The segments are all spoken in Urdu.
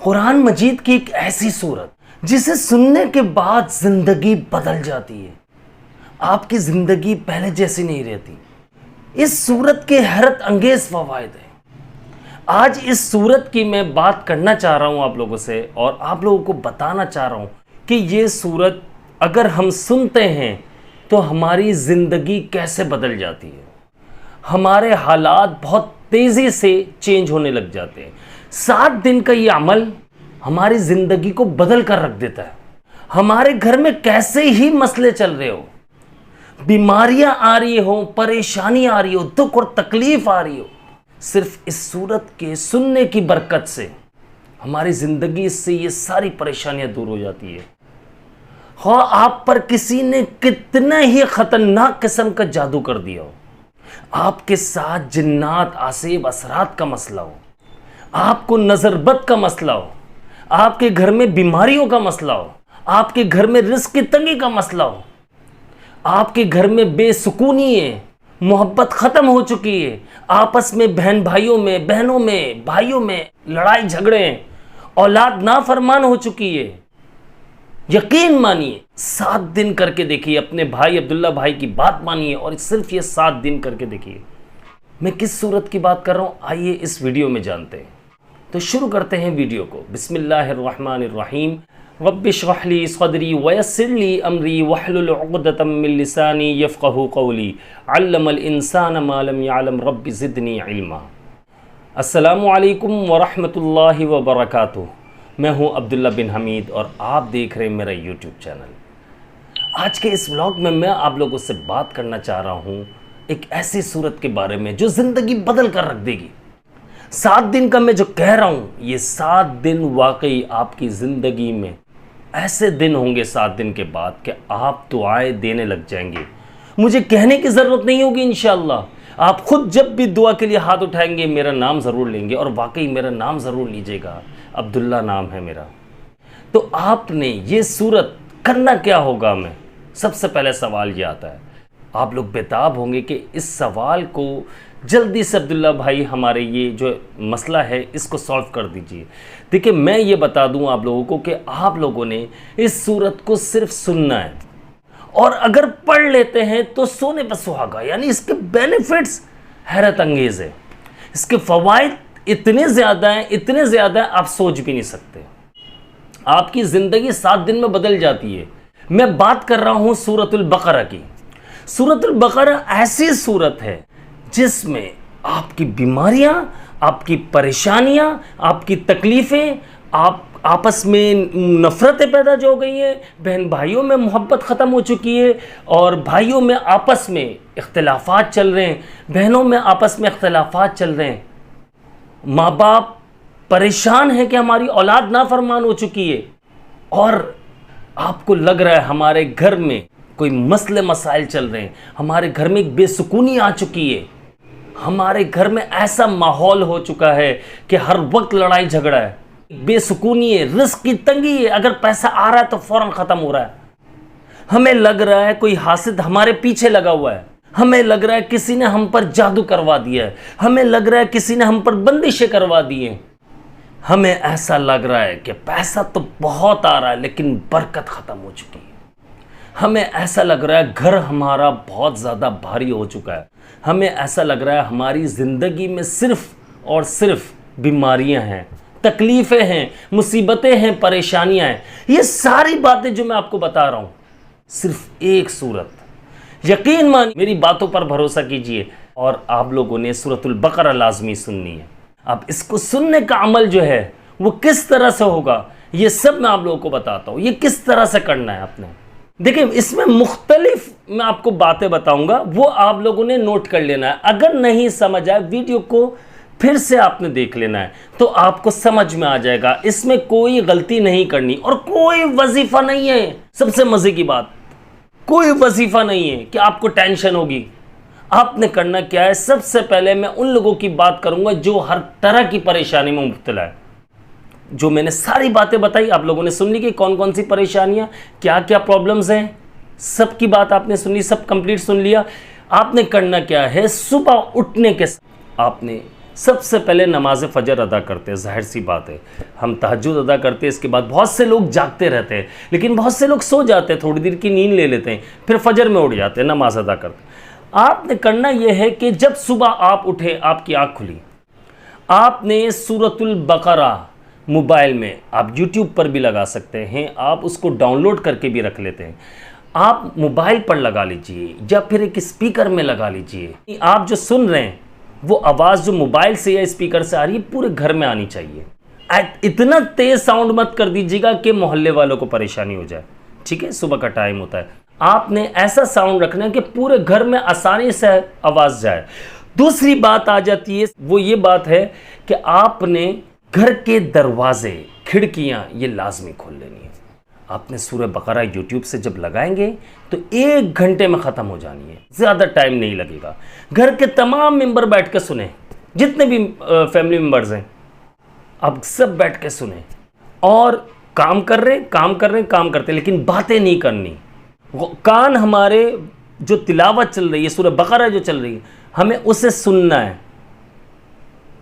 قرآن مجید کی ایک ایسی سورت جسے سننے کے بعد زندگی بدل جاتی ہے، آپ کی زندگی پہلے جیسی نہیں رہتی۔ اس سورت کے حیرت انگیز فوائد ہیں۔ آج اس سورت کی میں بات کرنا چاہ رہا ہوں آپ لوگوں سے، اور آپ لوگوں کو بتانا چاہ رہا ہوں کہ یہ سورت اگر ہم سنتے ہیں تو ہماری زندگی کیسے بدل جاتی ہے، ہمارے حالات بہت تیزی سے چینج ہونے لگ جاتے ہیں۔ 7 دن کا یہ عمل ہماری زندگی کو بدل کر رکھ دیتا ہے۔ ہمارے گھر میں کیسے ہی مسئلے چل رہے ہو، بیماریاں آ رہی ہوں، پریشانی آ رہی ہو، دکھ اور تکلیف آ رہی ہو، صرف اس سورت کے سننے کی برکت سے ہماری زندگی سے یہ ساری پریشانیاں دور ہو جاتی ہے۔ خواہ آپ پر کسی نے کتنا ہی خطرناک قسم کا جادو کر دیا ہو، آپ کے ساتھ جنات، آسیب، اثرات کا مسئلہ ہو، آپ کو نظر بد کا مسئلہ ہو، آپ کے گھر میں بیماریوں کا مسئلہ ہو، آپ کے گھر میں رزق کی تنگی کا مسئلہ ہو، آپ کے گھر میں بے سکونی ہے، محبت ختم ہو چکی ہے، آپس میں بہن بھائیوں میں، بہنوں میں، بھائیوں میں لڑائی جھگڑے ہیں، اولاد نافرمان ہو چکی ہے، یقین مانیے 7 دن کر کے دیکھیے، اپنے بھائی عبداللہ بھائی کی بات مانیے، اور صرف یہ 7 دن کر کے دیکھیے۔ میں کس صورت کی بات کر رہا ہوں آئیے اس ویڈیو میں جانتے ہیں۔ تو شروع کرتے ہیں ویڈیو کو۔ بسم اللہ الرحمن الرحیم۔ رب اشرح لی صدری ویسر لی امری واحلل عقدۃ من لسانی یفقہوا قولی، علم الانسان ما لم یعلم رب زدنی علما۔ السلام علیکم ورحمۃ اللہ وبرکاتہ۔ میں ہوں عبداللہ بن حمید اور آپ دیکھ رہے ہیں میرا یوٹیوب چینل۔ آج کے اس ولاگ میں آپ لوگوں سے بات کرنا چاہ رہا ہوں ایک ایسی صورت کے بارے میں جو زندگی بدل کر رکھ دے گی۔ 7 دن کا میں جو کہہ رہا ہوں، یہ 7 دن واقعی آپ کی زندگی میں ایسے دن ہوں گے 7 دن کے بعد کہ آپ دعائیں دینے لگ جائیں گے۔ مجھے کہنے کی ضرورت نہیں ہوگی انشاءاللہ، آپ خود جب بھی دعا کے لیے ہاتھ اٹھائیں گے میرا نام ضرور لیں گے، اور واقعی میرا نام ضرور لیجئے گا، عبداللہ نام ہے میرا۔ تو آپ نے یہ صورت کرنا کیا ہوگا؟ میں سب سے پہلے سوال یہ آتا ہے، آپ لوگ بیتاب ہوں گے کہ اس سوال کو جلدی سے عبداللہ بھائی ہمارے یہ جو مسئلہ ہے اس کو سالو کر دیجئے۔ دیکھیں میں یہ بتا دوں آپ لوگوں کو کہ آپ لوگوں نے اس صورت کو صرف سننا ہے، اور اگر پڑھ لیتے ہیں تو سونے پہ سہاگا، یعنی اس کے بینیفٹس حیرت انگیز ہے، اس کے فوائد اتنے زیادہ ہیں آپ سوچ بھی نہیں سکتے۔ آپ کی زندگی 7 دن میں بدل جاتی ہے۔ میں بات کر رہا ہوں سورۃ البقرہ کی۔ سورۃ البقرہ ایسی سورت ہے جس میں آپ کی بیماریاں، آپ کی پریشانیاں، آپ کی تکلیفیں، آپ آپس میں نفرتیں پیدا جو ہو گئی ہیں، بہن بھائیوں میں محبت ختم ہو چکی ہے، اور بھائیوں میں آپس میں اختلافات چل رہے ہیں، بہنوں میں آپس میں اختلافات چل رہے ہیں، ماں باپ پریشان ہیں کہ ہماری اولاد نافرمان ہو چکی ہے، اور آپ کو لگ رہا ہے ہمارے گھر میں کوئی مسئلے مسائل چل رہے ہیں، ہمارے گھر میں ایک بے سکونی آ چکی ہے، ہمارے گھر میں ایسا ماحول ہو چکا ہے کہ ہر وقت لڑائی جھگڑا ہے، بے سکونی ہے، رزق کی تنگی ہے، اگر پیسہ آ رہا ہے تو فوراً ختم ہو رہا ہے، ہمیں لگ رہا ہے کوئی حاسد ہمارے پیچھے لگا ہوا ہے، ہمیں لگ رہا ہے کسی نے ہم پر جادو کروا دیا ہے، ہمیں لگ رہا ہے کسی نے ہم پر بندشیں کروا دی ہیں، ہمیں ایسا لگ رہا ہے کہ پیسہ تو بہت آ رہا ہے لیکن برکت ختم ہو چکی ہے، ہمیں ایسا لگ رہا ہے گھر ہمارا بہت زیادہ بھاری ہو چکا ہے، ہمیں ایسا لگ رہا ہے ہماری زندگی میں صرف اور صرف بیماریاں ہیں، تکلیفیں ہیں، مصیبتیں ہیں، پریشانیاں ہیں۔ یہ ساری باتیں جو میں آپ کو بتا رہا ہوں صرف ایک صورت، یقین مانی میری باتوں پر بھروسہ کیجئے، اور آپ لوگوں نے سورۃ البقرہ لازمی سننی ہے۔ اب اس کو سننے کا عمل جو ہے وہ کس طرح سے ہوگا یہ سب میں آپ لوگوں کو بتاتا ہوں، یہ کس طرح سے کرنا ہے آپ نے۔ دیکھیں اس میں مختلف میں آپ کو باتیں بتاؤں گا، وہ آپ لوگوں نے نوٹ کر لینا ہے، اگر نہیں سمجھ آئے ویڈیو کو پھر سے آپ نے دیکھ لینا ہے تو آپ کو سمجھ میں آ جائے گا، اس میں کوئی غلطی نہیں کرنی، اور کوئی وظیفہ نہیں ہے۔ سب سے مزے کی بات، کوئی وظیفہ نہیں ہے کہ آپ کو ٹینشن ہوگی۔ آپ نے کرنا کیا ہے، سب سے پہلے میں ان لوگوں کی بات کروں گا جو ہر طرح کی پریشانی میں مبتلا ہے۔ جو میں نے ساری باتیں بتائی آپ لوگوں نے سن لی کہ کون کون سی پریشانیاں، کیا کیا پرابلمز ہیں، سب کی بات آپ نے سن لی، سب کمپلیٹ سن لیا۔ آپ نے کرنا کیا ہے، صبح اٹھنے کے ساتھ آپ نے سب سے پہلے نماز فجر ادا کرتے ہیں، ظاہر سی بات ہے، ہم تہجد ادا کرتے ہیں، اس کے بعد بہت سے لوگ جاگتے رہتے ہیں، لیکن بہت سے لوگ سو جاتے ہیں، تھوڑی دیر کی نیند لے لیتے ہیں، پھر فجر میں اٹھ جاتے ہیں، نماز ادا کرتے ہیں۔ آپ نے کرنا یہ ہے کہ جب صبح آپ اٹھے، آپ کی آنکھ کھلی، آپ نے سورۃ البقرہ موبائل میں، آپ یوٹیوب پر بھی لگا سکتے ہیں، آپ اس کو ڈاؤن لوڈ کر کے بھی رکھ لیتے ہیں، آپ موبائل پر لگا لیجئے یا پھر ایک اسپیکر میں لگا لیجئے۔ آپ جو سن رہے ہیں وہ آواز جو موبائل سے یا اسپیکر سے آ رہی ہے پورے گھر میں آنی چاہیے۔ اتنا تیز ساؤنڈ مت کر دیجیے گا کہ محلے والوں کو پریشانی ہو جائے، ٹھیک ہے؟ صبح کا ٹائم ہوتا ہے، آپ نے ایسا ساؤنڈ رکھنا ہے کہ پورے گھر میں آسانی سے آواز جائے۔ دوسری بات آ جاتی ہے، وہ یہ بات ہے کہ آپ نے گھر کے دروازے، کھڑکیاں یہ لازمی کھول لینی ہے۔ آپ نے سورہ بقرہ یوٹیوب سے جب لگائیں گے تو 1 گھنٹے میں ختم ہو جانی ہے، زیادہ ٹائم نہیں لگے گا۔ گھر کے تمام ممبر بیٹھ کے سنیں، جتنے بھی فیملی ممبرز ہیں اب سب بیٹھ کے سنیں، اور کام کرتے ہیں لیکن باتیں نہیں کرنی۔ کان ہمارے جو تلاوت چل رہی ہے، سورہ بقرہ جو چل رہی ہے، ہمیں اسے سننا ہے،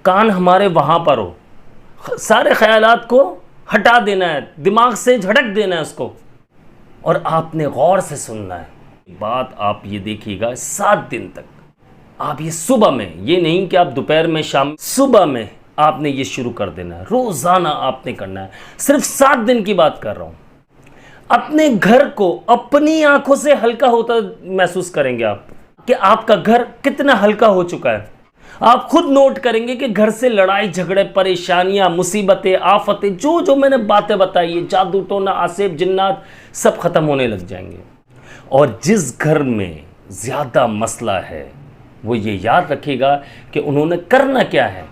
کان ہمارے وہاں پر ہو، سارے خیالات کو ہٹا دینا ہے، دماغ سے جھٹک دینا ہے اس کو، اور آپ نے غور سے سننا ہے۔ بات آپ یہ دیکھیے گا 7 دن تک آپ یہ صبح میں، یہ نہیں کہ آپ دوپہر میں، شام، صبح میں آپ نے یہ شروع کر دینا ہے، روزانہ آپ نے کرنا ہے۔ صرف 7 دن کی بات کر رہا ہوں۔ اپنے گھر کو اپنی آنکھوں سے ہلکا ہوتا محسوس کریں گے آپ کہ آپ کا گھر کتنا ہلکا ہو چکا ہے۔ آپ خود نوٹ کریں گے کہ گھر سے لڑائی جھگڑے، پریشانیاں، مصیبتیں، آفتیں، جو میں نے باتیں بتائی ہیں، جادو ٹونا، آسیب، جنات، سب ختم ہونے لگ جائیں گے۔ اور جس گھر میں زیادہ مسئلہ ہے وہ یہ یاد رکھے گا کہ انہوں نے کرنا کیا ہے،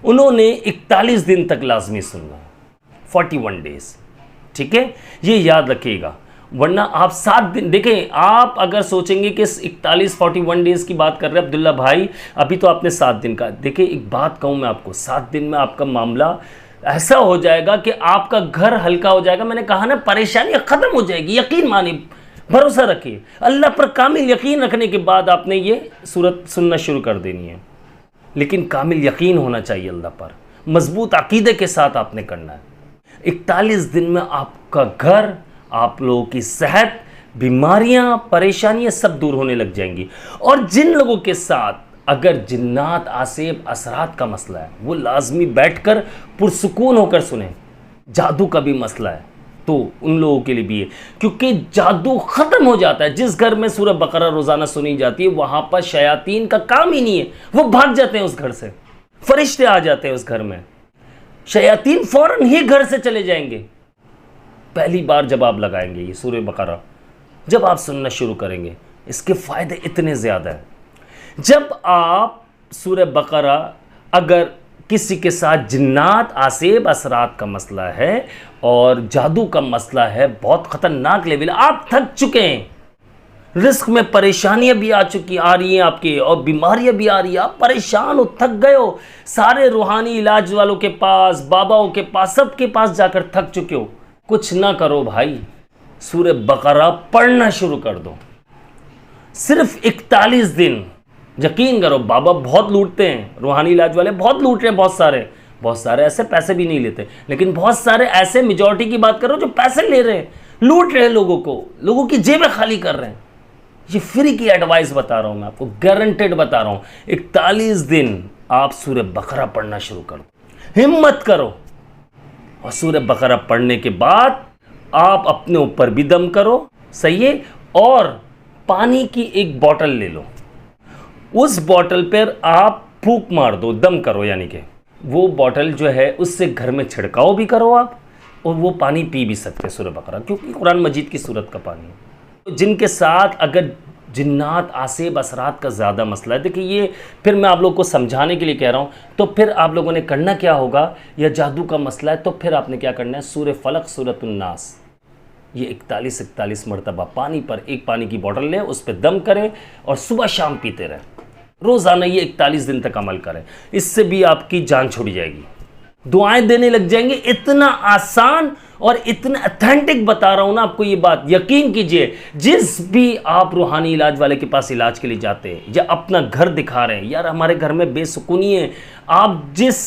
انہوں نے 41 دن تک لازمی سننا، 41 ڈیز، ٹھیک ہے؟ یہ یاد رکھیے گا، ورنہ آپ 7 دن دیکھیں، آپ اگر سوچیں گے کہ 41 ڈیز کی بات کر رہے ہیں عبداللہ بھائی، ابھی تو آپ نے 7 دن کا، دیکھیں ایک بات کہوں میں آپ کو، 7 دن میں آپ کا معاملہ ایسا ہو جائے گا کہ آپ کا گھر ہلکا ہو جائے گا۔ میں نے کہا نا، پریشانی ختم ہو جائے گی، یقین مانی، بھروسہ رکھیے اللہ پر، کامل یقین رکھنے کے بعد آپ نے یہ سورت سننا شروع کر دینی ہے، لیکن کامل یقین ہونا چاہیے اللہ پر، مضبوط عقیدے کے ساتھ آپ نے کرنا ہے۔ 41 دن میں آپ کا گھر، آپ لوگوں کی صحت، بیماریاں، پریشانیاں سب دور ہونے لگ جائیں گی۔ اور جن لوگوں کے ساتھ اگر جنات، آسیب، اثرات کا مسئلہ ہے، وہ لازمی بیٹھ کر پرسکون ہو کر سنیں۔ جادو کا بھی مسئلہ ہے تو ان لوگوں کے لیے بھی ہے، کیونکہ جادو ختم ہو جاتا ہے۔ جس گھر میں سورہ بقرہ روزانہ سنی جاتی ہے وہاں پر شیاطین کا کام ہی نہیں ہے، وہ بھاگ جاتے ہیں اس گھر سے، فرشتے آ جاتے ہیں اس گھر میں، شیاطین فوراً ہی گھر سے چلے جائیں گے۔ پہلی بار جب آپ لگائیں گے یہ سورہ بقرہ، جب آپ سننا شروع کریں گے، اس کے فائدے اتنے زیادہ ہیں۔ جب آپ سورہ بقرہ، اگر کسی کے ساتھ جنات، آسیب، اثرات کا مسئلہ ہے اور جادو کا مسئلہ ہے، بہت خطرناک لیول، آپ تھک چکے ہیں، رزق میں پریشانیاں بھی آ رہی ہیں آپ کے، اور بیماریاں بھی آ رہی ہیں، آپ پریشان ہو، تھک گئے ہو، سارے روحانی علاج والوں کے پاس، باباؤں کے پاس، سب کے پاس جا کر تھک چکے ہو، کچھ نہ کرو بھائی، سورہ بقرہ پڑھنا شروع کر دو۔ صرف 41 دن، یقین کرو، بابا بہت لوٹتے ہیں، روحانی علاج والے بہت لوٹ رہے ہیں، بہت سارے ایسے پیسے بھی نہیں لیتے، لیکن بہت سارے ایسے، میجورٹی کی بات کرو، جو پیسے لے رہے ہیں، لوٹ رہے ہیں لوگوں کو، لوگوں کی جیبیں خالی کر رہے ہیں۔ یہ فری کی ایڈوائس بتا رہا ہوں میں آپ کو، گارنٹیڈ بتا رہا ہوں۔ 41 دن آپ سورہ بقرہ پڑھنا شروع کر دو، ہمت کرو، اور سورہ بقرہ پڑھنے کے بعد آپ اپنے اوپر بھی دم کرو، صحیح ہے، اور پانی کی ایک بوٹل لے لو، اس بوٹل پر آپ پھونک مار دو، دم کرو، یعنی کہ وہ بوٹل جو ہے اس سے گھر میں چھڑکاؤ بھی کرو آپ، اور وہ پانی پی بھی سکتے سورہ بقرہ، کیونکہ قرآن مجید کی سورت کا پانی ہے۔ جن کے ساتھ اگر جنات، آسیب، اثرات کا زیادہ مسئلہ ہے، دیکھیں یہ پھر میں آپ لوگوں کو سمجھانے کے لیے کہہ رہا ہوں، تو پھر آپ لوگوں نے کرنا کیا ہوگا، یا جادو کا مسئلہ ہے تو پھر آپ نے کیا کرنا ہے، سورہ فلق، سورۃ الناس، یہ 41 مرتبہ پانی پر، ایک پانی کی بوٹل لیں، اس پہ دم کریں اور صبح شام پیتے رہیں، روزانہ یہ 41 دن تک عمل کریں، اس سے بھی آپ کی جان چھوڑ جائے گی، دعائیں دینے لگ جائیں گے۔ اتنا آسان اور اتنا اتھینٹک بتا رہا ہوں نا آپ کو یہ بات، یقین کیجئے جس بھی آپ روحانی علاج والے کے پاس علاج کے لیے جاتے ہیں یا اپنا گھر دکھا رہے ہیں، یار ہمارے گھر میں بے سکونی ہے، آپ جس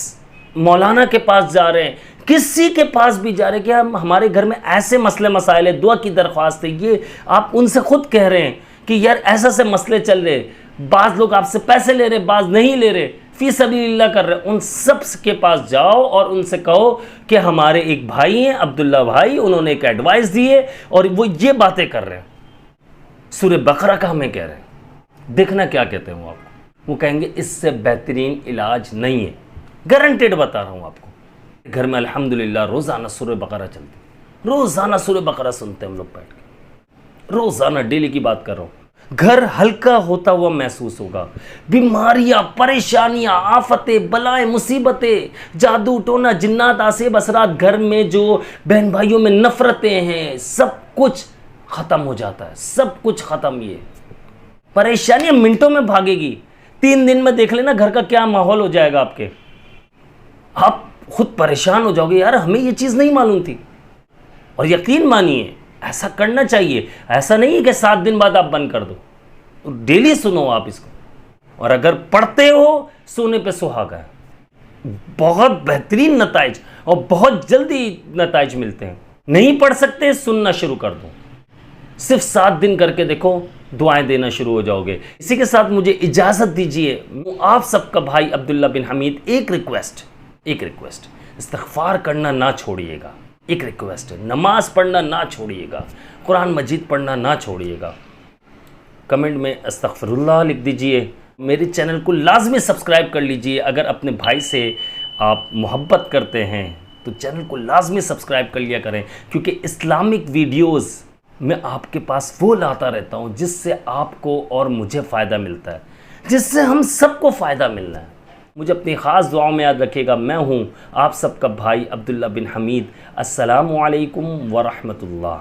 مولانا کے پاس جا رہے ہیں، کسی کے پاس بھی جا رہے ہیں کہ ہمارے گھر میں ایسے مسئلے مسائل ہیں، دعا کی درخواست ہے، یہ آپ ان سے خود کہہ رہے ہیں کہ یار ایسا سے مسئلے چل رہے، بعض لوگ آپ سے پیسے لے رہے، بعض نہیں لے رہے، فی سبیل اللہ کر رہے، ان سب کے پاس جاؤ اور ان سے کہو کہ ہمارے ایک بھائی ہیں عبداللہ بھائی، انہوں نے ایک ایڈوائس دی ہے اور وہ یہ باتیں کر رہے ہیں، سورہ بقرہ کا ہمیں کہہ رہے ہیں، دیکھنا کیا کہتے ہیں وہ آپ کو، وہ کہیں گے اس سے بہترین علاج نہیں ہے، گارنٹیڈ بتا رہا ہوں آپ کو۔ گھر میں الحمدللہ روزانہ سورہ بقرہ چلتی، روزانہ سورہ بقرہ سنتے ہیں ہم لوگ بیٹھ کے، روزانہ ڈیلی کی بات کر رہا ہوں۔ گھر ہلکا ہوتا ہوا محسوس ہوگا، بیماریاں، پریشانیاں، آفتیں، بلائیں، مصیبتیں، جادو ٹونا، جنات، آسیب، اثرات، گھر میں جو بہن بھائیوں میں نفرتیں ہیں، سب کچھ ختم ہو جاتا ہے، سب کچھ ختم۔ یہ پریشانیاں منٹوں میں بھاگے گی، 3 دن میں دیکھ لینا گھر کا کیا ماحول ہو جائے گا آپ کے، آپ خود پریشان ہو جاؤ گے، یار ہمیں یہ چیز نہیں معلوم تھی۔ اور یقین مانیے ایسا کرنا چاہیے، ایسا نہیں ہے کہ 7 دن بعد آپ بند کر دو، ڈیلی سنو آپ اس کو، اور اگر پڑھتے ہو سونے پہ سہاگا ہے، بہت بہترین نتائج اور بہت جلدی نتائج ملتے ہیں۔ نہیں پڑھ سکتے سننا شروع کر دو، صرف 7 دن کر کے دیکھو، دعائیں دینا شروع ہو جاؤ گے۔ اسی کے ساتھ مجھے اجازت دیجئے، آپ سب کا بھائی عبداللہ بن حمید ایک ریکویسٹ، استغفار کرنا نہ چھوڑیے گا، ایک ریکویسٹ ہے، نماز پڑھنا نہ چھوڑیے گا، قرآن مجید پڑھنا نہ چھوڑیے گا، کمنٹ میں استغفر اللہ لکھ دیجئے، میرے چینل کو لازمی سبسکرائب کر لیجئے، اگر اپنے بھائی سے آپ محبت کرتے ہیں تو چینل کو لازمی سبسکرائب کر لیا کریں، کیونکہ اسلامک ویڈیوز میں آپ کے پاس وہ لاتا رہتا ہوں جس سے آپ کو اور مجھے فائدہ ملتا ہے، جس سے ہم سب کو فائدہ ملنا ہے۔ مجھے اپنی خاص دعاؤں میں یاد رکھیے گا، میں ہوں آپ سب کا بھائی عبداللہ بن حمید۔ السلام علیکم ورحمۃ اللہ۔